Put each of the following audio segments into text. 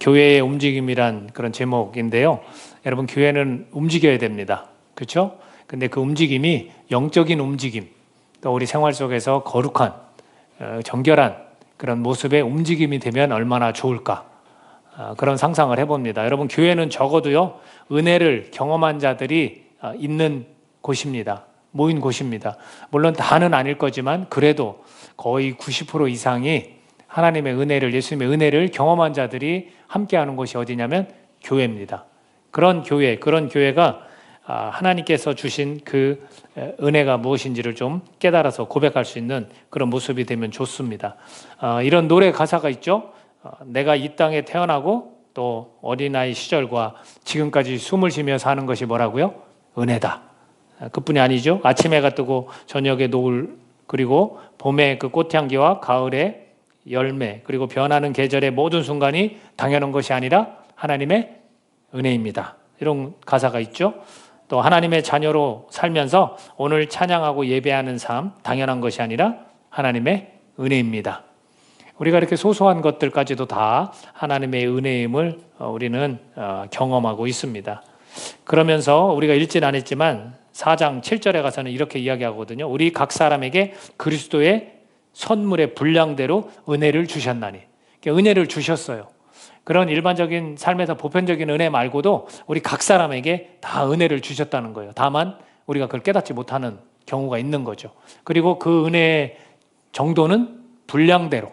교회의 움직임이란 그런 제목인데요. 여러분, 교회는 움직여야 됩니다. 그렇죠? 근데 그 움직임이 영적인 움직임, 또 우리 생활 속에서 거룩한, 정결한 그런 모습의 움직임이 되면 얼마나 좋을까, 그런 상상을 해봅니다. 여러분, 교회는 적어도요, 은혜를 경험한 자들이 있는 곳입니다. 모인 곳입니다. 물론 다는 아닐 거지만 그래도 거의 90% 이상이 하나님의 은혜를, 예수님의 은혜를 경험한 자들이 함께하는 곳이 어디냐면 교회입니다. 그런 교회가 하나님께서 주신 그 은혜가 무엇인지를 좀 깨달아서 고백할 수 있는 그런 모습이 되면 좋습니다. 이런 노래 가사가 있죠. 내가 이 땅에 태어나고 또 어린아이 시절과 지금까지 숨을 쉬며 사는 것이 뭐라고요? 은혜다. 그뿐이 아니죠. 아침에 해가 뜨고 저녁에 노을, 그리고 봄의 그 꽃향기와 가을의 열매, 그리고 변하는 계절의 모든 순간이 당연한 것이 아니라 하나님의 은혜입니다. 이런 가사가 있죠. 또 하나님의 자녀로 살면서 오늘 찬양하고 예배하는 삶, 당연한 것이 아니라 하나님의 은혜입니다. 우리가 이렇게 소소한 것들까지도 다 하나님의 은혜임을 우리는 경험하고 있습니다. 그러면서 우리가 읽지는 않았지만 4장 7절에 가서는 이렇게 이야기하거든요. 우리 각 사람에게 그리스도의 선물의 분량대로 은혜를 주셨나니. 그러니까 은혜를 주셨어요. 그런 일반적인 삶에서 보편적인 은혜 말고도 우리 각 사람에게 다 은혜를 주셨다는 거예요. 다만 우리가 그걸 깨닫지 못하는 경우가 있는 거죠. 그리고 그 은혜의 정도는 분량대로.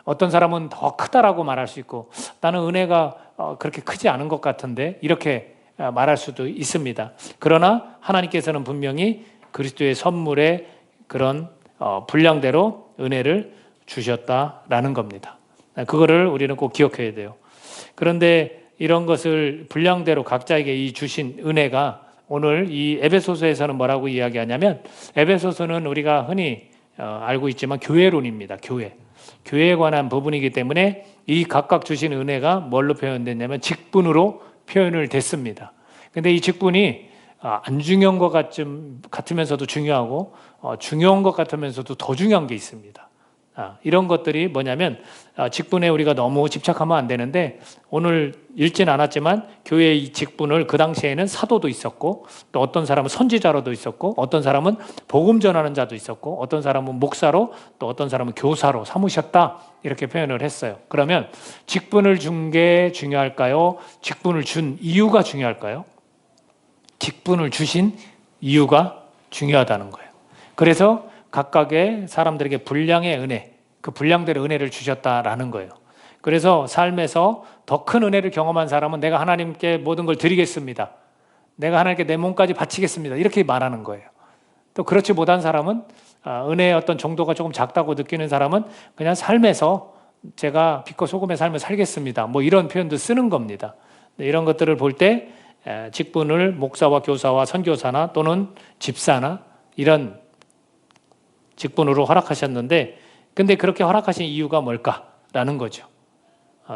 어떤 사람은 더 크다라고 말할 수 있고, 나는 은혜가 그렇게 크지 않은 것 같은데, 이렇게 말할 수도 있습니다. 그러나 하나님께서는 분명히 그리스도의 선물의 그런 분량대로 은혜를 주셨다라는 겁니다. 그거를 우리는 꼭 기억해야 돼요. 그런데 이런 것을 분량대로 각자에게 이 주신 은혜가 오늘 이 에베소서에서는 뭐라고 이야기하냐면, 에베소서는 우리가 흔히 알고 있지만 교회론입니다. 교회에 관한 부분이기 때문에 이 각각 주신 은혜가 뭘로 표현됐냐면 직분으로 표현을 됐습니다. 근데 이 직분이 안 중요한 것 같으면서도 중요하고 중요한 것 같으면서도 더 중요한 게 있습니다. 이런 것들이 뭐냐면 직분에 우리가 너무 집착하면 안 되는데, 오늘 읽진 않았지만 교회의 이 직분을 그 당시에는 사도도 있었고, 또 어떤 사람은 선지자로도 있었고, 어떤 사람은 복음 전하는 자도 있었고, 어떤 사람은 목사로, 또 어떤 사람은 교사로 삼으셨다, 이렇게 표현을 했어요. 그러면 직분을 준 게 중요할까요? 직분을 준 이유가 중요할까요? 직분을 주신 이유가 중요하다는 거예요. 그래서 각각의 사람들에게 분량의 은혜, 그 분량대로 은혜를 주셨다라는 거예요. 그래서 삶에서 더 큰 은혜를 경험한 사람은 내가 하나님께 모든 걸 드리겠습니다, 내가 하나님께 내 몸까지 바치겠습니다, 이렇게 말하는 거예요. 또 그렇지 못한 사람은, 은혜의 어떤 정도가 조금 작다고 느끼는 사람은 그냥 삶에서 제가 빛과 소금의 삶을 살겠습니다, 뭐 이런 표현도 쓰는 겁니다. 이런 것들을 볼 때 직분을 목사와 교사와 선교사나 또는 집사나 이런 직분으로 허락하셨는데, 근데 그렇게 허락하신 이유가 뭘까라는 거죠.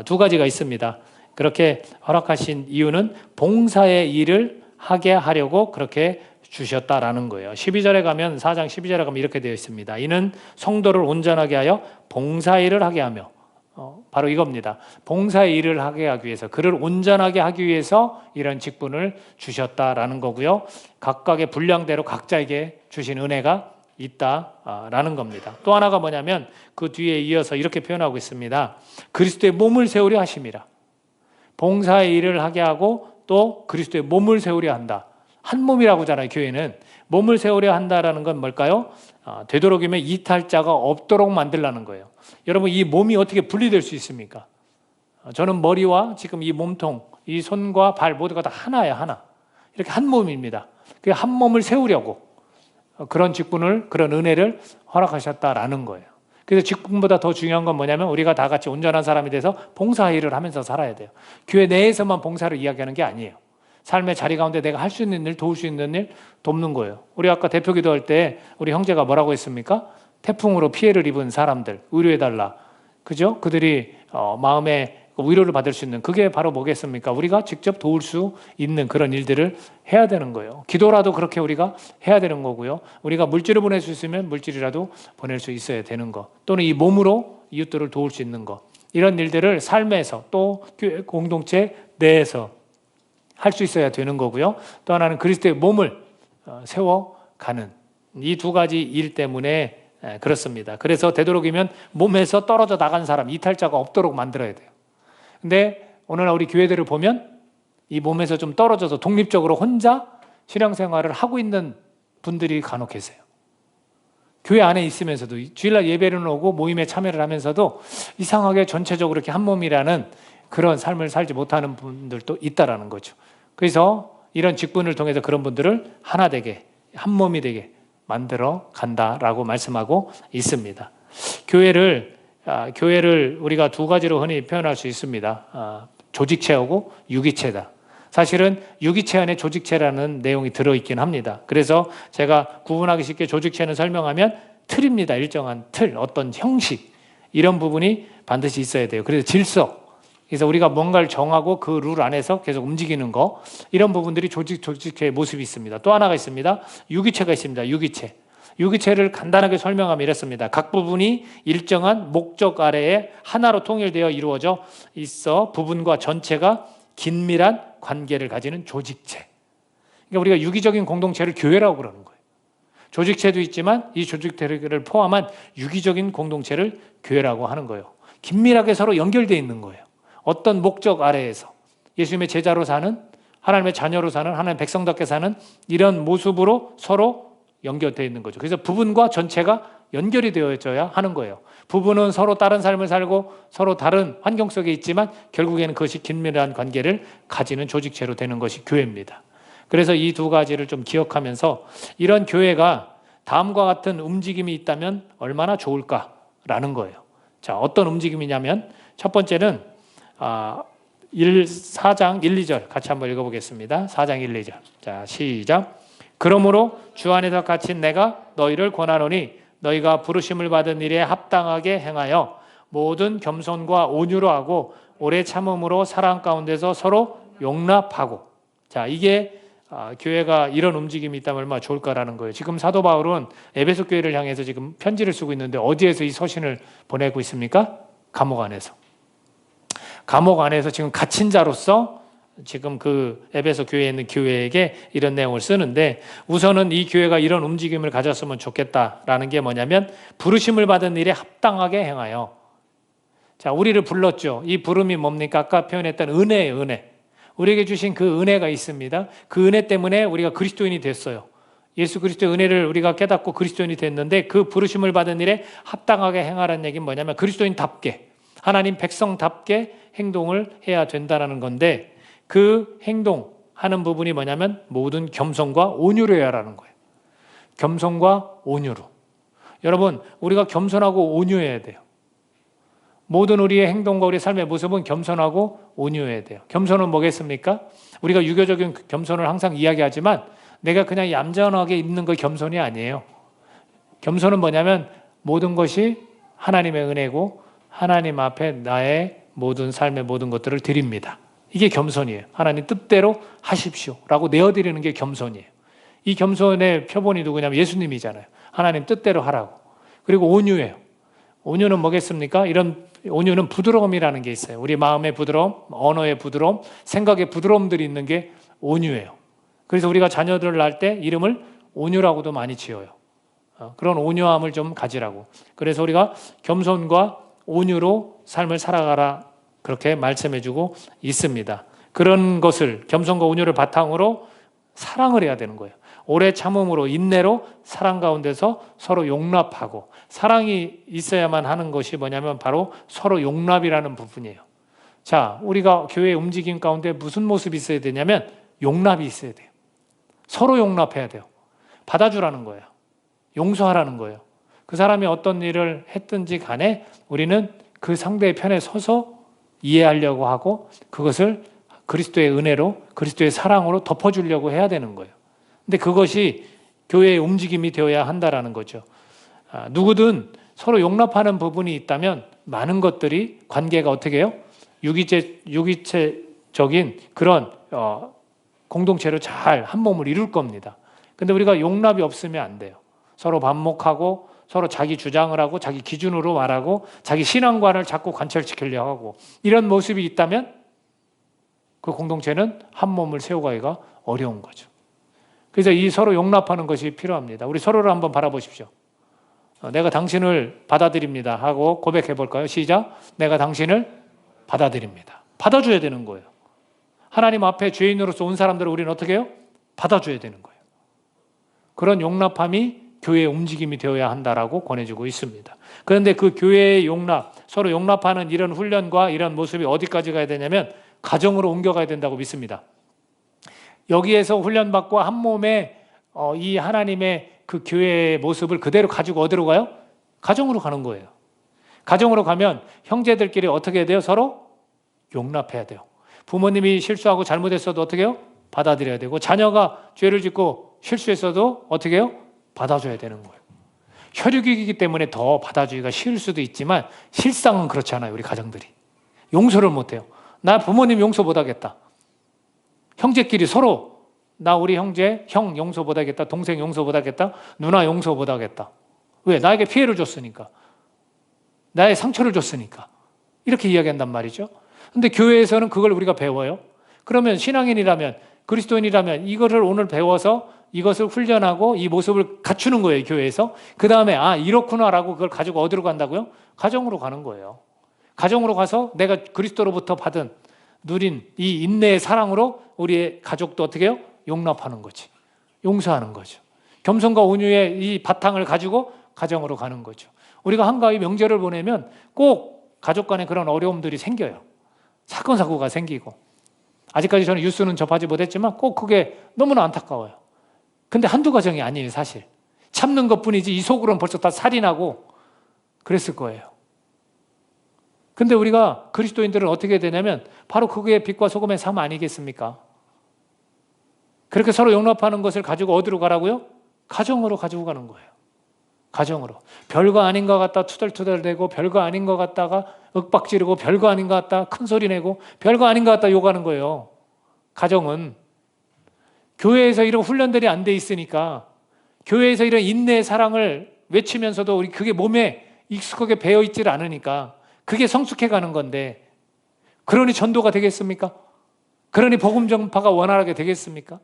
두 가지가 있습니다. 그렇게 허락하신 이유는 봉사의 일을 하게 하려고 그렇게 주셨다라는 거예요. 12절에 가면, 4장 12절에 가면 이렇게 되어 있습니다. 이는 성도를 온전하게 하여 봉사의 일을 하게 하며, 바로 이겁니다. 봉사의 일을 하게 하기 위해서, 그를 온전하게 하기 위해서 이런 직분을 주셨다라는 거고요. 각각의 분량대로 각자에게 주신 은혜가 있다라는 겁니다. 또 하나가 뭐냐면 그 뒤에 이어서 이렇게 표현하고 있습니다. 그리스도의 몸을 세우려 하심이라. 봉사의 일을 하게 하고 또 그리스도의 몸을 세우려 한다. 한 몸이라고 하잖아요. 교회는 몸을 세우려 한다라는 건 뭘까요? 되도록이면 이탈자가 없도록 만들라는 거예요. 여러분, 이 몸이 어떻게 분리될 수 있습니까? 저는 머리와 지금 이 몸통, 이 손과 발 모두가 다 하나야, 하나. 이렇게 한 몸입니다. 그 한 몸을 세우려고 그런 직분을, 그런 은혜를 허락하셨다라는 거예요. 그래서 직분보다 더 중요한 건 뭐냐면 우리가 다 같이 온전한 사람이 돼서 봉사 일을 하면서 살아야 돼요. 교회 내에서만 봉사를 이야기하는 게 아니에요. 삶의 자리 가운데 내가 할 수 있는 일, 도울 수 있는 일 돕는 거예요. 우리 아까 대표 기도할 때 우리 형제가 뭐라고 했습니까? 태풍으로 피해를 입은 사람들 의료해달라. 그죠? 그들이 마음에 위로를 받을 수 있는, 그게 바로 뭐겠습니까? 우리가 직접 도울 수 있는 그런 일들을 해야 되는 거예요. 기도라도 그렇게 우리가 해야 되는 거고요. 우리가 물질을 보낼 수 있으면 물질이라도 보낼 수 있어야 되는 거, 또는 이 몸으로 이웃들을 도울 수 있는 거, 이런 일들을 삶에서 또 교회 공동체 내에서 할 수 있어야 되는 거고요. 또 하나는 그리스도의 몸을 세워가는 이 두 가지 일 때문에 그렇습니다. 그래서 되도록이면 몸에서 떨어져 나간 사람, 이탈자가 없도록 만들어야 돼요. 근데 오늘날 우리 교회들을 보면 이 몸에서 좀 떨어져서 독립적으로 혼자 신앙생활을 하고 있는 분들이 간혹 계세요. 교회 안에 있으면서도 주일날 예배를 오고 모임에 참여를 하면서도 이상하게 전체적으로 이렇게 한 몸이라는 그런 삶을 살지 못하는 분들도 있다라는 거죠. 그래서 이런 직분을 통해서 그런 분들을 하나 되게, 한 몸이 되게 만들어 간다라고 말씀하고 있습니다. 교회를 우리가 두 가지로 흔히 표현할 수 있습니다. 조직체하고 유기체다. 사실은 유기체 안에 조직체라는 내용이 들어있긴 합니다. 그래서 제가 구분하기 쉽게 조직체는 설명하면 틀입니다. 일정한 틀, 어떤 형식, 이런 부분이 반드시 있어야 돼요. 그래서 질서, 그래서 우리가 뭔가를 정하고 그 룰 안에서 계속 움직이는 거, 이런 부분들이 조직체의 모습이 있습니다. 또 하나가 있습니다. 유기체가 있습니다. 유기체를 간단하게 설명하면 이렇습니다. 각 부분이 일정한 목적 아래에 하나로 통일되어 이루어져 있어 부분과 전체가 긴밀한 관계를 가지는 조직체. 그러니까 우리가 유기적인 공동체를 교회라고 그러는 거예요. 조직체도 있지만 이 조직체를 포함한 유기적인 공동체를 교회라고 하는 거예요. 긴밀하게 서로 연결되어 있는 거예요. 어떤 목적 아래에서 예수님의 제자로 사는, 하나님의 자녀로 사는, 하나님의 백성답게 사는 이런 모습으로 서로 연결되어 있는 거죠. 그래서 부분과 전체가 연결이 되어져야 하는 거예요. 부분은 서로 다른 삶을 살고 서로 다른 환경 속에 있지만 결국에는 그것이 긴밀한 관계를 가지는 조직체로 되는 것이 교회입니다. 그래서 이 두 가지를 좀 기억하면서 이런 교회가 다음과 같은 움직임이 있다면 얼마나 좋을까라는 거예요. 자, 어떤 움직임이냐면 첫 번째는 4장 1, 2절 같이 한번 읽어보겠습니다. 4장 1, 2절. 자, 시작. 그러므로 주 안에서 갇힌 내가 너희를 권하노니 너희가 부르심을 받은 일에 합당하게 행하여 모든 겸손과 온유로 하고 오래 참음으로 사랑 가운데서 서로 용납하고. 자, 이게 교회가 이런 움직임이 있다면 얼마나 좋을까라는 거예요. 지금 사도 바울은 에베소 교회를 향해서 지금 편지를 쓰고 있는데 어디에서 이 서신을 보내고 있습니까? 감옥 안에서. 감옥 안에서 지금 갇힌 자로서 지금 그 에베소 교회에 있는 교회에게 이런 내용을 쓰는데, 우선은 이 교회가 이런 움직임을 가졌으면 좋겠다라는 게 뭐냐면 부르심을 받은 일에 합당하게 행하여. 자, 우리를 불렀죠. 이 부름이 뭡니까? 아까 표현했던 은혜예요. 은혜. 우리에게 주신 그 은혜가 있습니다. 그 은혜 때문에 우리가 그리스도인이 됐어요. 예수 그리스도의 은혜를 우리가 깨닫고 그리스도인이 됐는데, 그 부르심을 받은 일에 합당하게 행하라는 얘기는 뭐냐면 그리스도인답게, 하나님 백성답게 행동을 해야 된다는 건데, 그 행동하는 부분이 뭐냐면 모든 겸손과 온유로 해야 하는 거예요. 겸손과 온유로. 여러분, 우리가 겸손하고 온유해야 돼요. 모든 우리의 행동과 우리의 삶의 모습은 겸손하고 온유해야 돼요. 겸손은 뭐겠습니까? 우리가 유교적인 겸손을 항상 이야기하지만 내가 그냥 얌전하게 입는 거 겸손이 아니에요. 겸손은 뭐냐면 모든 것이 하나님의 은혜고 하나님 앞에 나의 모든 삶의 모든 것들을 드립니다. 이게 겸손이에요. 하나님 뜻대로 하십시오 라고 내어드리는 게 겸손이에요. 이 겸손의 표본이 누구냐면 예수님이잖아요. 하나님 뜻대로 하라고. 그리고 온유해요. 온유는 뭐겠습니까? 이런 온유는 부드러움이라는 게 있어요. 우리 마음의 부드러움, 언어의 부드러움, 생각의 부드러움들이 있는 게 온유예요. 그래서 우리가 자녀들을 낳을 때 이름을 온유라고도 많이 지어요. 그런 온유함을 좀 가지라고. 그래서 우리가 겸손과 온유로 삶을 살아가라, 그렇게 말씀해주고 있습니다. 그런 것을, 겸손과 온유를 바탕으로 사랑을 해야 되는 거예요. 오래 참음으로, 인내로 사랑 가운데서 서로 용납하고. 사랑이 있어야만 하는 것이 뭐냐면 바로 서로 용납이라는 부분이에요. 자, 우리가 교회의 움직임 가운데 무슨 모습이 있어야 되냐면 용납이 있어야 돼요. 서로 용납해야 돼요. 받아주라는 거예요. 용서하라는 거예요. 그 사람이 어떤 일을 했든지 간에 우리는 그 상대의 편에 서서 이해하려고 하고 그것을 그리스도의 은혜로, 그리스도의 사랑으로 덮어주려고 해야 되는 거예요. 근데 그것이 교회의 움직임이 되어야 한다라는 거죠. 누구든 서로 용납하는 부분이 있다면 많은 것들이, 관계가 어떻게 해요? 유기체적인 그런 공동체로 잘 한 몸을 이룰 겁니다. 근데 우리가 용납이 없으면 안 돼요. 서로 반목하고 서로 자기 주장을 하고 자기 기준으로 말하고 자기 신앙관을 자꾸 관철시키려 하고 이런 모습이 있다면 그 공동체는 한 몸을 세워가기가 어려운 거죠. 그래서 이 서로 용납하는 것이 필요합니다. 우리 서로를 한번 바라보십시오. 내가 당신을 받아들입니다 하고 고백해 볼까요? 시작. 내가 당신을 받아들입니다. 받아줘야 되는 거예요. 하나님 앞에 죄인으로서 온 사람들을 우리는 어떻게 해요? 받아줘야 되는 거예요. 그런 용납함이 교회의 움직임이 되어야 한다라고 권해주고 있습니다. 그런데 그 교회의 용납, 서로 용납하는 이런 훈련과 이런 모습이 어디까지 가야 되냐면 가정으로 옮겨가야 된다고 믿습니다. 여기에서 훈련받고 한 몸에 이 하나님의 그 교회의 모습을 그대로 가지고 어디로 가요? 가정으로 가는 거예요. 가정으로 가면 형제들끼리 어떻게 해야 돼요? 서로 용납해야 돼요. 부모님이 실수하고 잘못했어도 어떻게 해요? 받아들여야 되고 자녀가 죄를 짓고 실수했어도 어떻게 해요? 받아줘야 되는 거예요. 혈육이기 때문에 더 받아주기가 쉬울 수도 있지만 실상은 그렇지 않아요. 우리 가정들이. 용서를 못해요. 나 부모님 용서 못하겠다. 형제끼리 서로 나 우리 형제, 형 용서 못하겠다. 동생 용서 못하겠다. 누나 용서 못하겠다. 왜? 나에게 피해를 줬으니까. 나의 상처를 줬으니까. 이렇게 이야기한단 말이죠. 근데 교회에서는 그걸 우리가 배워요. 그러면 신앙인이라면 그리스도인이라면 이거를 오늘 배워서 이것을 훈련하고 이 모습을 갖추는 거예요. 교회에서. 그 다음에 이렇구나라고 그걸 가지고 어디로 간다고요? 가정으로 가는 거예요. 가정으로 가서 내가 그리스도로부터 받은 누린 이 인내의 사랑으로 우리의 가족도 어떻게 해요? 용납하는 거지. 용서하는 거죠. 겸손과 온유의 이 바탕을 가지고 가정으로 가는 거죠. 우리가 한가위 명절을 보내면 꼭 가족 간에 그런 어려움들이 생겨요. 사건 사고가 생기고 아직까지 저는 뉴스는 접하지 못했지만 꼭 그게 너무나 안타까워요. 근데 한두 가정이 아니에요. 사실 참는 것뿐이지 이 속으로는 벌써 다 살인하고 그랬을 거예요. 근데 우리가 그리스도인들은 어떻게 되냐면 바로 그게 빛과 소금의 삶 아니겠습니까? 그렇게 서로 용납하는 것을 가지고 어디로 가라고요? 가정으로 가지고 가는 거예요. 가정으로. 별거 아닌 것 같다 투덜투덜대고 별거 아닌 것 같다가 윽박지르고 별거 아닌 것 같다 큰 소리 내고 별거 아닌 것 같다 욕하는 거예요. 가정은. 교회에서 이런 훈련들이 안 돼 있으니까 교회에서 이런 인내의 사랑을 외치면서도 우리 그게 몸에 익숙하게 배어 있질 않으니까 그게 성숙해 가는 건데 그러니 전도가 되겠습니까? 그러니 복음 전파가 원활하게 되겠습니까?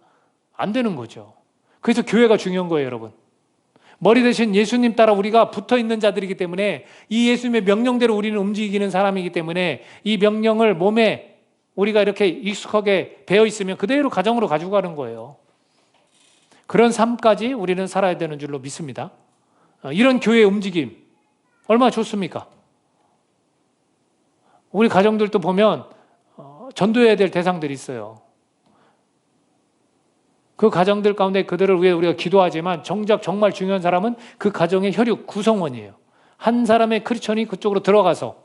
안 되는 거죠. 그래서 교회가 중요한 거예요, 여러분. 머리 대신 예수님 따라 우리가 붙어 있는 자들이기 때문에 이 예수님의 명령대로 우리는 움직이는 사람이기 때문에 이 명령을 몸에 우리가 이렇게 익숙하게 배어 있으면 그대로 가정으로 가지고 가는 거예요. 그런 삶까지 우리는 살아야 되는 줄로 믿습니다. 이런 교회의 움직임 얼마나 좋습니까? 우리 가정들도 보면 전도해야 될 대상들이 있어요. 그 가정들 가운데 그들을 위해 우리가 기도하지만 정작 정말 중요한 사람은 그 가정의 혈육 구성원이에요. 한 사람의 크리스천이 그쪽으로 들어가서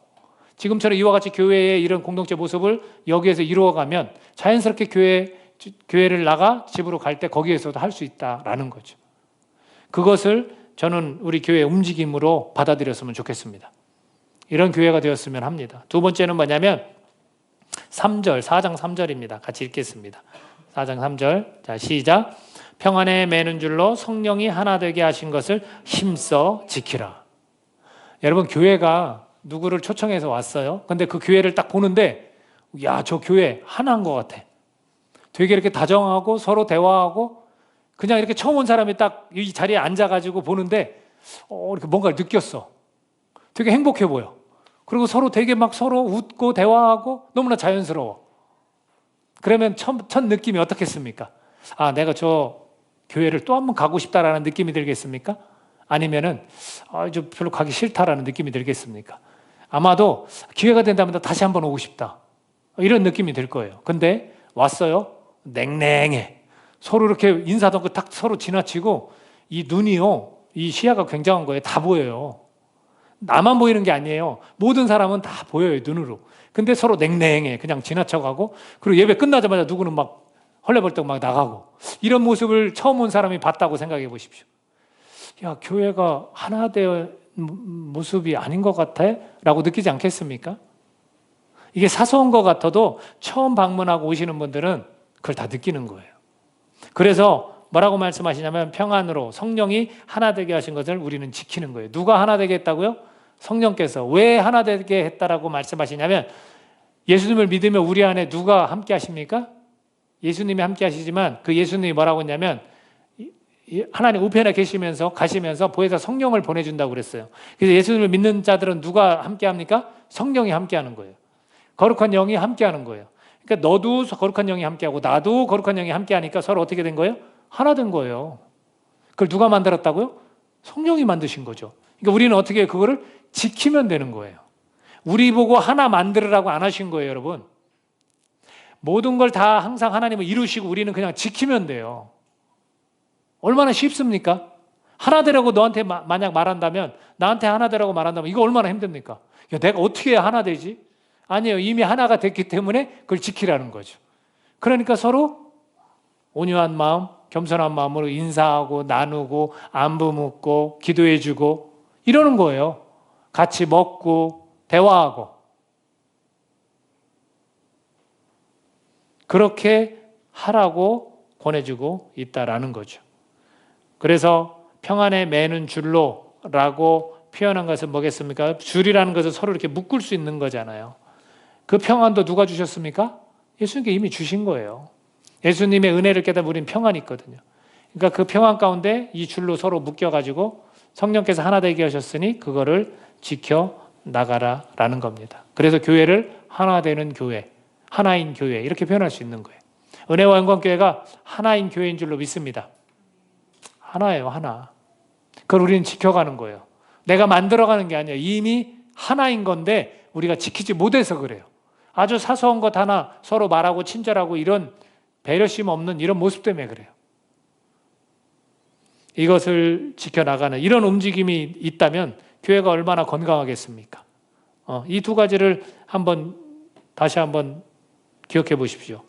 지금처럼 이와 같이 교회의 이런 공동체 모습을 여기에서 이루어가면 자연스럽게 교회를 나가 집으로 갈 때 거기에서도 할 수 있다라는 거죠. 그것을 저는 우리 교회의 움직임으로 받아들였으면 좋겠습니다. 이런 교회가 되었으면 합니다. 두 번째는 뭐냐면 3절, 4장 3절입니다. 같이 읽겠습니다. 4장 3절. 자, 시작. 평안에 매는 줄로 성령이 하나 되게 하신 것을 힘써 지키라. 여러분, 교회가 누구를 초청해서 왔어요. 근데 그 교회를 딱 보는데 야, 저 교회 하나인 것 같아. 되게 이렇게 다정하고 서로 대화하고 그냥 이렇게 처음 온 사람이 딱 이 자리에 앉아가지고 보는데 이렇게 뭔가를 느꼈어. 되게 행복해 보여. 그리고 서로 되게 막 서로 웃고 대화하고 너무나 자연스러워. 그러면 첫 느낌이 어떻겠습니까? 내가 저 교회를 또 한 번 가고 싶다라는 느낌이 들겠습니까? 아니면은 저 별로 가기 싫다라는 느낌이 들겠습니까? 아마도 기회가 된다면 다시 한번 오고 싶다. 이런 느낌이 들 거예요. 근데 왔어요. 냉랭해. 서로 이렇게 인사도 않고 딱 서로 지나치고 이 눈이요. 이 시야가 굉장한 거예요. 다 보여요. 나만 보이는 게 아니에요. 모든 사람은 다 보여요. 눈으로. 근데 서로 냉랭해. 그냥 지나쳐가고 그리고 예배 끝나자마자 누구는 막 헐레벌떡 막 나가고 이런 모습을 처음 온 사람이 봤다고 생각해 보십시오. 야, 교회가 하나 되어 모습이 아닌 것 같아? 라고 느끼지 않겠습니까? 이게 사소한 것 같아도 처음 방문하고 오시는 분들은 그걸 다 느끼는 거예요. 그래서 뭐라고 말씀하시냐면 평안으로 성령이 하나 되게 하신 것을 우리는 지키는 거예요. 누가 하나 되게 했다고요? 성령께서. 왜 하나 되게 했다라고 말씀하시냐면 예수님을 믿으면 우리 안에 누가 함께 하십니까? 예수님이 함께 하시지만 그 예수님이 뭐라고 했냐면 하나님 우편에 계시면서 가시면서 보혜사 성령을 보내준다고 그랬어요. 그래서 예수님을 믿는 자들은 누가 함께 합니까? 성령이 함께 하는 거예요. 거룩한 영이 함께 하는 거예요. 그러니까 너도 거룩한 영이 함께 하고 나도 거룩한 영이 함께 하니까 서로 어떻게 된 거예요? 하나 된 거예요. 그걸 누가 만들었다고요? 성령이 만드신 거죠. 그러니까 우리는 어떻게 그거를 지키면 되는 거예요. 우리 보고 하나 만들으라고 안 하신 거예요, 여러분. 모든 걸 다 항상 하나님을 이루시고 우리는 그냥 지키면 돼요. 얼마나 쉽습니까? 하나 되라고 너한테 만약 말한다면, 나한테 하나 되라고 말한다면 이거 얼마나 힘듭니까? 야, 내가 어떻게 해야 하나 되지? 아니에요. 이미 하나가 됐기 때문에 그걸 지키라는 거죠. 그러니까 서로 온유한 마음, 겸손한 마음으로 인사하고 나누고 안부 묻고 기도해주고 이러는 거예요. 같이 먹고 대화하고. 그렇게 하라고 권해주고 있다라는 거죠. 그래서 평안에 매는 줄로라고 표현한 것은 뭐겠습니까? 줄이라는 것은 서로 이렇게 묶을 수 있는 거잖아요. 그 평안도 누가 주셨습니까? 예수님께 이미 주신 거예요. 예수님의 은혜를 깨달으면 우리는 평안이 있거든요. 그러니까 그 평안 가운데 이 줄로 서로 묶여가지고 성령께서 하나 되게 하셨으니 그거를 지켜 나가라라는 겁니다. 그래서 교회를 하나 되는 교회, 하나인 교회 이렇게 표현할 수 있는 거예요. 은혜와 영광교회가 하나인 교회인 줄로 믿습니다. 하나예요, 하나. 그걸 우리는 지켜가는 거예요. 내가 만들어가는 게 아니에요. 이미 하나인 건데 우리가 지키지 못해서 그래요. 아주 사소한 것 하나 서로 말하고 친절하고 이런 배려심 없는 이런 모습 때문에 그래요. 이것을 지켜나가는 이런 움직임이 있다면 교회가 얼마나 건강하겠습니까? 이 두 가지를 다시 한번 기억해 보십시오.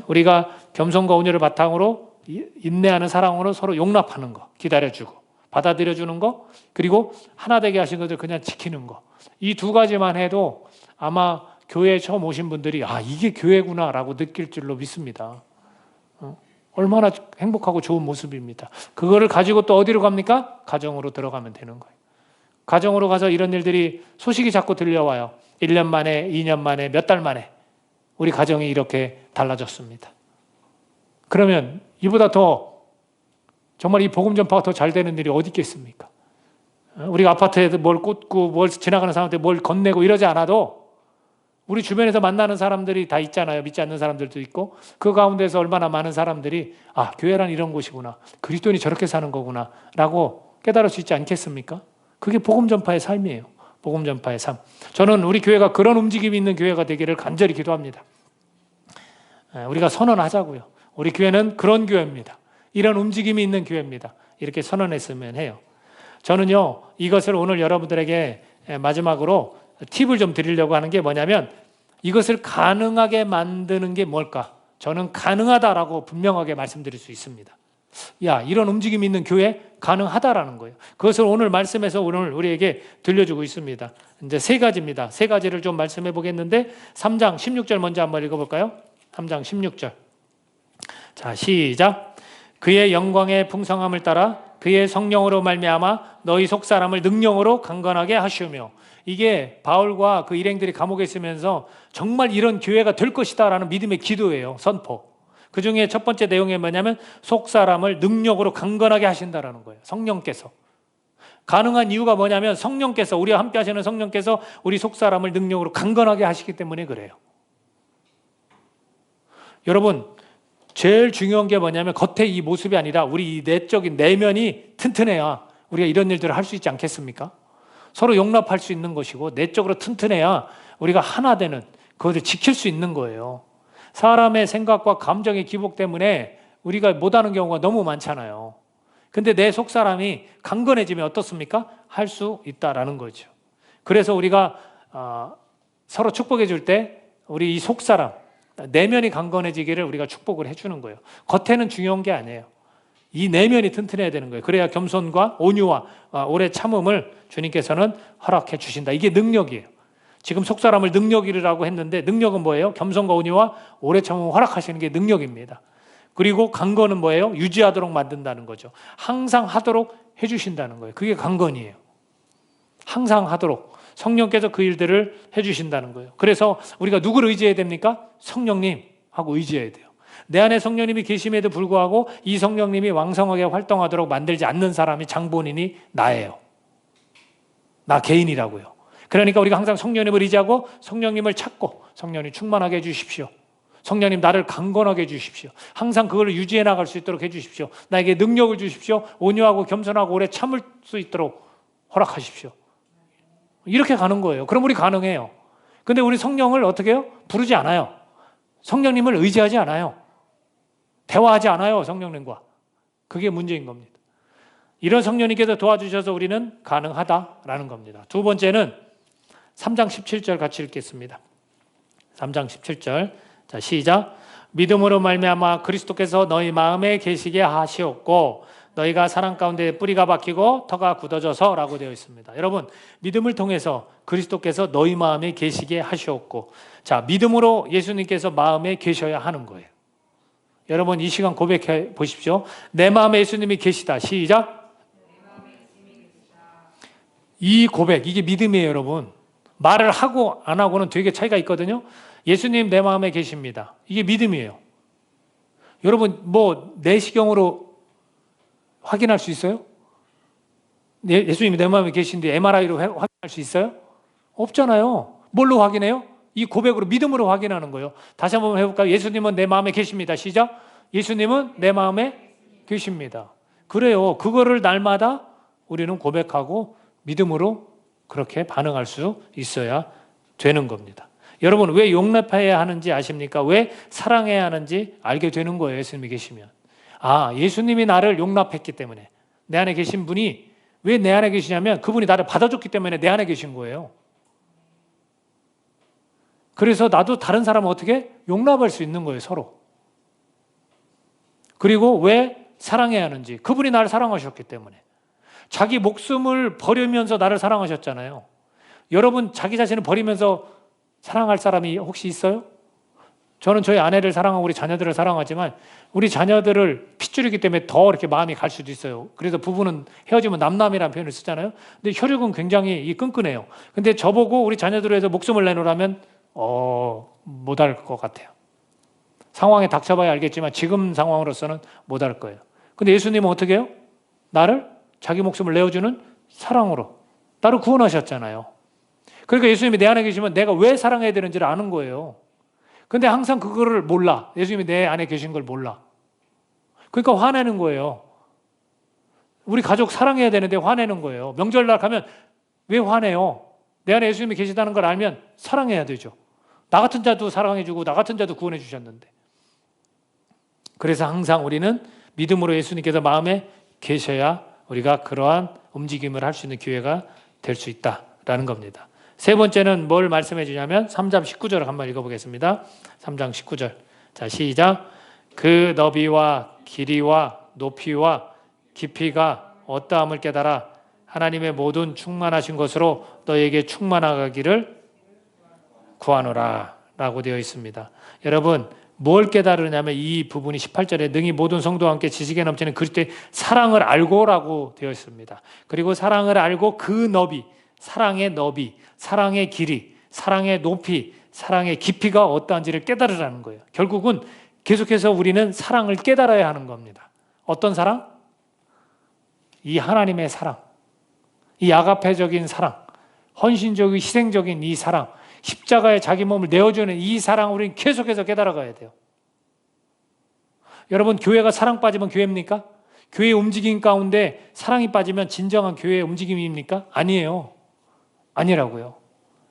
우리가 겸손과 온유를 바탕으로 인내하는 사랑으로 서로 용납하는 거, 기다려주고 받아들여주는 거, 그리고 하나 되게 하신 것을 그냥 지키는 거. 이 두 가지만 해도 아마 교회에 처음 오신 분들이 이게 교회구나라고 느낄 줄로 믿습니다. 얼마나 행복하고 좋은 모습입니다. 그거를 가지고 또 어디로 갑니까? 가정으로 들어가면 되는 거예요. 가정으로 가서 이런 일들이 소식이 자꾸 들려와요. 1년 만에, 2년 만에, 몇 달 만에 우리 가정이 이렇게 달라졌습니다. 그러면 이보다 더 정말 이 복음 전파가 더 잘 되는 일이 어디 있겠습니까? 우리가 아파트에 뭘 꽂고 뭘 지나가는 사람한테 뭘 건네고 이러지 않아도 우리 주변에서 만나는 사람들이 다 있잖아요. 믿지 않는 사람들도 있고 그 가운데서 얼마나 많은 사람들이 교회란 이런 곳이구나. 그리스도인이 저렇게 사는 거구나 라고 깨달을 수 있지 않겠습니까? 그게 복음 전파의 삶이에요. 복음 전파의 삶. 저는 우리 교회가 그런 움직임이 있는 교회가 되기를 간절히 기도합니다. 우리가 선언하자고요. 우리 교회는 그런 교회입니다. 이런 움직임이 있는 교회입니다. 이렇게 선언했으면 해요. 저는요, 이것을 오늘 여러분들에게 마지막으로 팁을 좀 드리려고 하는 게 뭐냐면 이것을 가능하게 만드는 게 뭘까? 저는 가능하다라고 분명하게 말씀드릴 수 있습니다. 이런 움직임이 있는 교회 가능하다라는 거예요. 그것을 오늘 말씀에서 오늘 우리에게 들려주고 있습니다. 이제 세 가지입니다. 세 가지를 좀 말씀해 보겠는데 3장 16절 먼저 한번 읽어볼까요? 3장 16절. 자, 시작. 그의 영광의 풍성함을 따라 그의 성령으로 말미암아 너희 속사람을 능력으로 강건하게 하시오며. 이게 바울과 그 일행들이 감옥에 있으면서 정말 이런 교회가 될 것이다 라는 믿음의 기도예요. 선포. 그 중에 첫 번째 내용이 뭐냐면 속사람을 능력으로 강건하게 하신다라는 거예요. 성령께서. 가능한 이유가 뭐냐면 성령께서, 우리와 함께 하시는 성령께서 우리 속사람을 능력으로 강건하게 하시기 때문에 그래요. 여러분, 제일 중요한 게 뭐냐면 겉의 이 모습이 아니라 우리 이 내적인 내면이 튼튼해야 우리가 이런 일들을 할 수 있지 않겠습니까? 서로 용납할 수 있는 것이고 내적으로 튼튼해야 우리가 하나 되는, 그것을 지킬 수 있는 거예요. 사람의 생각과 감정의 기복 때문에 우리가 못하는 경우가 너무 많잖아요. 근데 내 속사람이 강건해지면 어떻습니까? 할 수 있다라는 거죠. 그래서 우리가 서로 축복해 줄 때 우리 이 속사람, 내면이 강건해지기를 우리가 축복을 해주는 거예요. 겉에는 중요한 게 아니에요. 이 내면이 튼튼해야 되는 거예요. 그래야 겸손과 온유와 오래 참음을 주님께서는 허락해 주신다. 이게 능력이에요. 지금 속사람을 능력이라고 했는데 능력은 뭐예요? 겸손과 온유와 오래 참음을 허락하시는 게 능력입니다. 그리고 강건은 뭐예요? 유지하도록 만든다는 거죠. 항상 하도록 해주신다는 거예요. 그게 강건이에요. 항상 하도록 성령께서 그 일들을 해주신다는 거예요. 그래서 우리가 누구를 의지해야 됩니까? 성령님 하고 의지해야 돼요. 내 안에 성령님이 계심에도 불구하고 이 성령님이 왕성하게 활동하도록 만들지 않는 사람이 장본인이 나예요. 나 개인이라고요. 그러니까 우리가 항상 성령님을 의지하고 성령님을 찾고 성령님 충만하게 해주십시오. 성령님 나를 강건하게 해주십시오. 항상 그걸 유지해 나갈 수 있도록 해주십시오. 나에게 능력을 주십시오. 온유하고 겸손하고 오래 참을 수 있도록 허락하십시오. 이렇게 가는 거예요. 그럼 우리 가능해요. 근데 우리 성령을 어떻게 해요? 부르지 않아요. 성령님을 의지하지 않아요. 대화하지 않아요. 성령님과. 그게 문제인 겁니다. 이런 성령님께서 도와주셔서 우리는 가능하다라는 겁니다. 두 번째는 3장 17절 같이 읽겠습니다. 3장 17절. 자, 시작. 믿음으로 말미암아 그리스도께서 너희 마음에 계시게 하시었고 너희가 사랑 가운데 뿌리가 박히고 터가 굳어져서 라고 되어 있습니다. 여러분, 믿음을 통해서 그리스도께서 너희 마음에 계시게 하시었고, 자, 믿음으로 예수님께서 마음에 계셔야 하는 거예요. 여러분, 이 시간 고백해 보십시오. 내 마음에 예수님이 계시다. 시작. 이 고백, 이게 믿음이에요, 여러분. 말을 하고 안 하고는 되게 차이가 있거든요. 예수님 내 마음에 계십니다. 이게 믿음이에요. 여러분, 뭐 내시경으로 확인할 수 있어요? 예수님이 내 마음에 계신데 MRI로 확인할 수 있어요? 없잖아요. 뭘로 확인해요? 이 고백으로, 믿음으로 확인하는 거예요. 다시 한번 해볼까요? 예수님은 내 마음에 계십니다. 시작. 예수님은 내 마음에 계십니다. 그래요. 그거를 날마다 우리는 고백하고 믿음으로 그렇게 반응할 수 있어야 되는 겁니다. 여러분, 왜 용납해야 하는지 아십니까? 왜 사랑해야 하는지 알게 되는 거예요. 예수님이 계시면. 아, 예수님이 나를 용납했기 때문에, 내 안에 계신 분이 왜 내 안에 계시냐면 그분이 나를 받아줬기 때문에 내 안에 계신 거예요. 그래서 나도 다른 사람을 어떻게 용납할 수 있는 거예요, 서로. 그리고 왜 사랑해야 하는지, 그분이 나를 사랑하셨기 때문에. 자기 목숨을 버리면서 나를 사랑하셨잖아요. 여러분, 자기 자신을 버리면서 사랑할 사람이 혹시 있어요? 저는 저희 아내를 사랑하고 우리 자녀들을 사랑하지만 우리 자녀들을 핏줄이기 때문에 더 이렇게 마음이 갈 수도 있어요. 그래서 부부는 헤어지면 남남이라는 표현을 쓰잖아요. 근데 혈육은 굉장히 끈끈해요. 근데 저보고 우리 자녀들을 위해서 목숨을 내놓으라면 못할 것 같아요. 상황에 닥쳐봐야 알겠지만 지금 상황으로서는 못할 거예요. 근데 예수님은 어떻게 해요? 나를 자기 목숨을 내어주는 사랑으로 나를 구원하셨잖아요. 그러니까 예수님이 내 안에 계시면 내가 왜 사랑해야 되는지를 아는 거예요. 근데 항상 그거를 몰라. 예수님이 내 안에 계신 걸 몰라. 그러니까 화내는 거예요. 우리 가족 사랑해야 되는데 화내는 거예요. 명절날 가면 왜 화내요? 내 안에 예수님이 계시다는 걸 알면 사랑해야 되죠. 나 같은 자도 사랑해주고 나 같은 자도 구원해 주셨는데. 그래서 항상 우리는 믿음으로 예수님께서 마음에 계셔야 우리가 그러한 움직임을 할 수 있는 기회가 될 수 있다라는 겁니다. 세 번째는 뭘 말씀해 주냐면 3장 19절을 한번 읽어보겠습니다. 3장 19절. 자, 시작. 그 너비와 길이와 높이와 깊이가 어떠함을 깨달아 하나님의 모든 충만하신 것으로 너에게 충만하기를 구하노라 라고 되어 있습니다. 여러분, 뭘 깨달으냐면 이 부분이 18절에 능히 모든 성도와 함께 지식에 넘치는 그리스도의 사랑을 알고라고 되어 있습니다. 그리고 사랑을 알고 그 너비, 사랑의 너비, 사랑의 길이, 사랑의 높이, 사랑의 깊이가 어떠한지를 깨달으라는 거예요. 결국은 계속해서 우리는 사랑을 깨달아야 하는 겁니다. 어떤 사랑? 이 하나님의 사랑, 이 아가페적인 사랑, 헌신적이고 희생적인 이 사랑, 십자가에 자기 몸을 내어주는 이 사랑 우리는 계속해서 깨달아가야 돼요. 여러분, 교회가 사랑 빠지면 교회입니까? 교회의 움직임 가운데 사랑이 빠지면 진정한 교회의 움직임입니까? 아니에요. 아니라고요.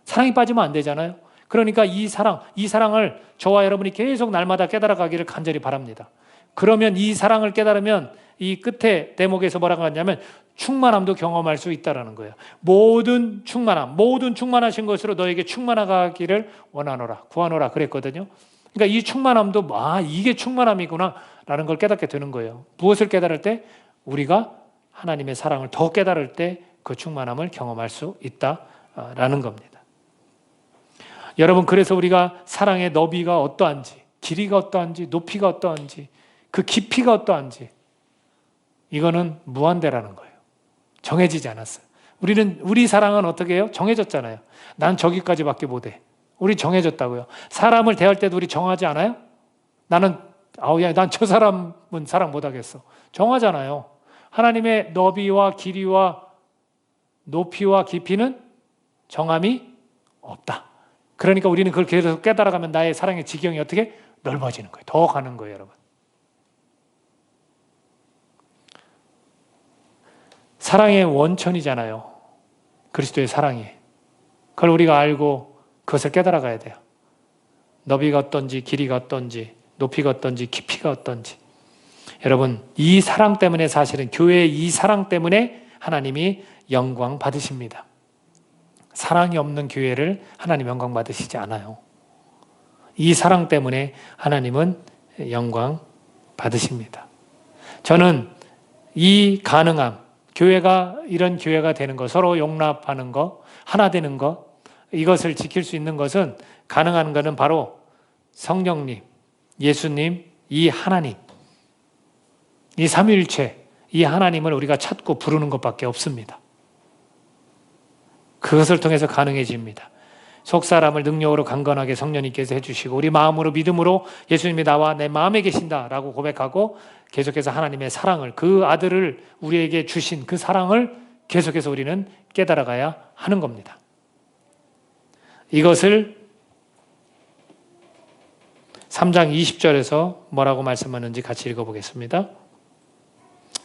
사랑이 빠지면 안 되잖아요. 그러니까 이 사랑을 저와 여러분이 계속 날마다 깨달아가기를 간절히 바랍니다. 그러면 이 사랑을 깨달으면 이 끝에 대목에서 뭐라고 하냐면 충만함도 경험할 수 있다는 거예요. 모든 충만함, 모든 충만하신 것으로 너에게 충만하기를 원하노라, 구하노라 그랬거든요. 그러니까 이 충만함도 이게 충만함이구나 라는 걸 깨닫게 되는 거예요. 무엇을 깨달을 때? 우리가 하나님의 사랑을 더 깨달을 때 그 충만함을 경험할 수 있다라는 겁니다. 여러분, 그래서 우리가 사랑의 너비가 어떠한지, 길이가 어떠한지, 높이가 어떠한지, 그 깊이가 어떠한지 이거는 무한대라는 거예요. 정해지지 않았어요. 우리 사랑은 어떻게 해요? 정해졌잖아요. 난 저기까지밖에 못해. 우리 정해졌다고요. 사람을 대할 때도 우리 정하지 않아요? 난 저 사람은 사랑 못하겠어. 정하잖아요. 하나님의 너비와 길이와 높이와 깊이는 정함이 없다. 그러니까 우리는 그걸 계속 깨달아가면 나의 사랑의 지경이 어떻게 넓어지는 거예요. 더 가는 거예요, 여러분. 사랑의 원천이잖아요. 그리스도의 사랑이. 그걸 우리가 알고 그것을 깨달아가야 돼요. 너비가 어떤지, 길이가 어떤지, 높이가 어떤지, 깊이가 어떤지. 여러분, 이 사랑 때문에 사실은 교회의 이 사랑 때문에 하나님이 영광 받으십니다. 사랑이 없는 교회를 하나님 영광 받으시지 않아요. 이 사랑 때문에 하나님은 영광 받으십니다. 저는 이 가능함, 교회가 이런 교회가 되는 것, 서로 용납하는 것, 하나 되는 것, 이것을 지킬 수 있는 것은 가능한 것은 바로 성령님, 예수님, 이 하나님, 이 삼위일체, 이 하나님을 우리가 찾고 부르는 것밖에 없습니다. 그것을 통해서 가능해집니다. 속사람을 능력으로 강건하게 성령님께서 해주시고 우리 마음으로 믿음으로 예수님이 나와 내 마음에 계신다라고 고백하고 계속해서 하나님의 사랑을, 그 아들을 우리에게 주신 그 사랑을 계속해서 우리는 깨달아가야 하는 겁니다. 이것을 3장 20절에서 뭐라고 말씀하는지 같이 읽어보겠습니다.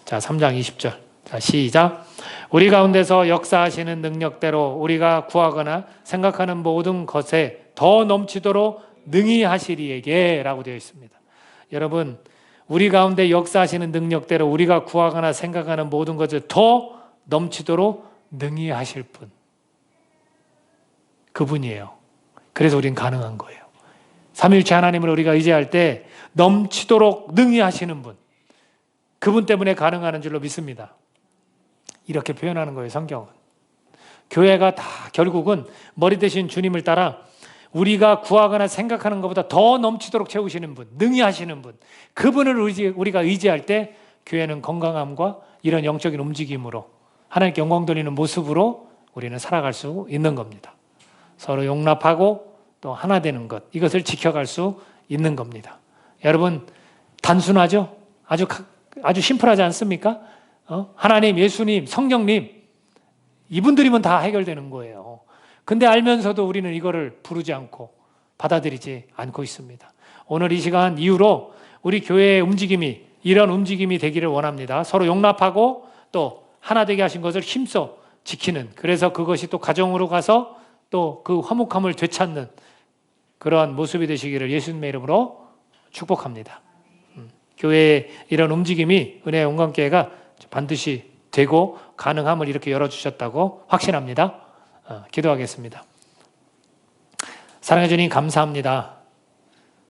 자, 3장 20절. 자, 시작. 우리 가운데서 역사하시는 능력대로 우리가 구하거나 생각하는 모든 것에 더 넘치도록 능히 하시리에게 라고 되어 있습니다. 여러분, 우리 가운데 역사하시는 능력대로 우리가 구하거나 생각하는 모든 것을 더 넘치도록 능히 하실 분. 그분이에요. 그래서 우린 가능한 거예요. 삼위일체 하나님을 우리가 의지할 때 넘치도록 능히 하시는 분. 그분 때문에 가능한 줄로 믿습니다. 이렇게 표현하는 거예요, 성경은. 교회가 다 결국은 머리 대신 주님을 따라 우리가 구하거나 생각하는 것보다 더 넘치도록 채우시는 분, 능히 하시는 분, 그분을 우리가 의지할 때 교회는 건강함과 이런 영적인 움직임으로 하나님께 영광 돌리는 모습으로 우리는 살아갈 수 있는 겁니다. 서로 용납하고 또 하나 되는 것, 이것을 지켜갈 수 있는 겁니다. 여러분, 단순하죠? 아주 심플하지 않습니까? 하나님, 예수님, 성령님, 이분들이면 다 해결되는 거예요. 근데 알면서도 우리는 이거를 부르지 않고 받아들이지 않고 있습니다. 오늘 이 시간 이후로 우리 교회의 움직임이 이런 움직임이 되기를 원합니다. 서로 용납하고 또 하나 되게 하신 것을 힘써 지키는, 그래서 그것이 또 가정으로 가서 또 그 화목함을 되찾는 그러한 모습이 되시기를 예수님의 이름으로 축복합니다. 교회의 이런 움직임이 은혜의 영광교회가 반드시 되고 가능함을 이렇게 열어주셨다고 확신합니다. 기도하겠습니다. 사랑해 주님 감사합니다.